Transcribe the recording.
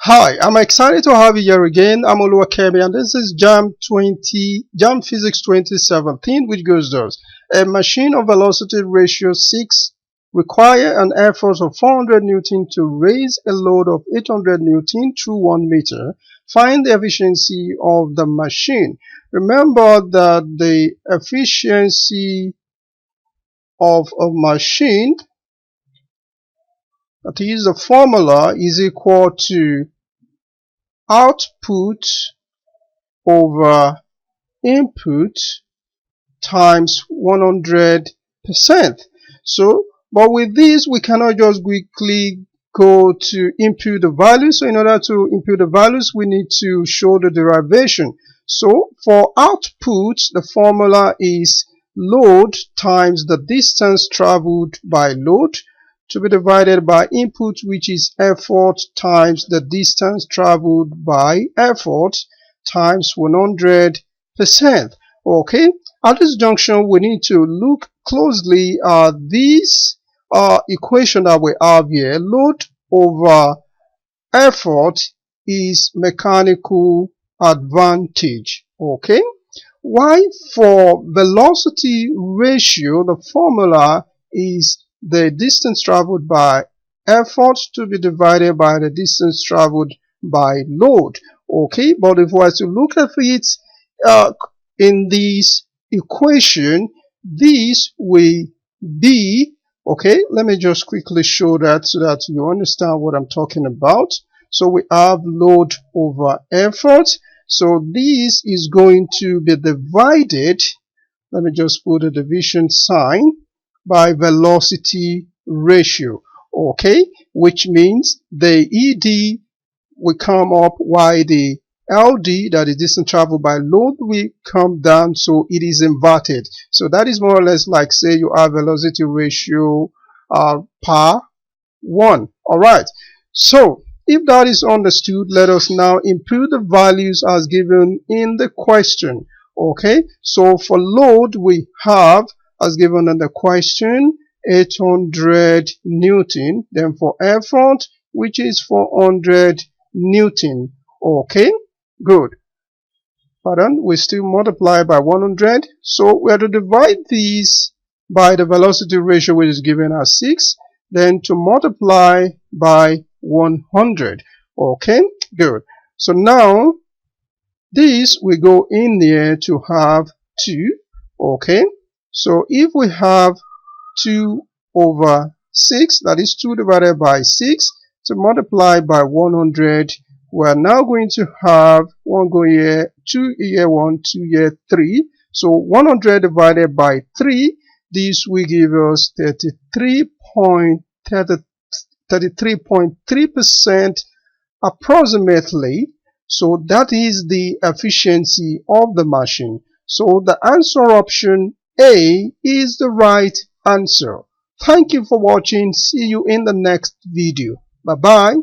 Hi, I'm excited to have you here again. I'm Oluwakemi and this is JAMB Physics 2017, which goes thus. A machine of velocity ratio 6 require an effort of 400 Newton to raise a load of 800 Newton through 1 meter. Find the efficiency of the machine. Remember that the efficiency of a machine, that is, the formula is equal to output over input times 100%. So, but with this, we cannot just quickly go to input the values. So in order to input the values, we need to show the derivation. So for output, the formula is load times the distance traveled by load to be divided by input, which is effort times the distance traveled by effort times 100%. Okay, at this junction we need to look closely at this equation that we have here. Load over effort is mechanical advantage. Okay, why for velocity ratio the formula is the distance traveled by effort to be divided by the distance traveled by load. Okay, but if we were to look at it in this equation, this will be, okay, let me just quickly show that so that you understand what I'm talking about. So we have load over effort. So this is going to be divided, let me just put a division sign, by velocity ratio, okay, which means the ED will come up while the LD, that is distance traveled by load, will come down, so it is inverted. So that is more or less like, say you have velocity ratio per 1. Alright, so if that is understood, let us now input the values as given in the question. Okay, so for load we have, as given in the question, 800 Newton. Then for effort, which is 400 Newton. Okay, good. Pardon, we still multiply by 100. So we have to divide these by the velocity ratio, which is given as 6. Then to multiply by 100. Okay, good. So now this will go in there to have 2. Okay, so if we have 2 over 6, that is 2 divided by 6, to multiply by 100, we are now going to have 1 go here, 2 here, 1, 2 here, 3. So 100 divided by 3, this will give us 33.3% approximately. So that is the efficiency of the machine. So the answer option A is the right answer. Thank you for watching. See you in the next video. Bye bye.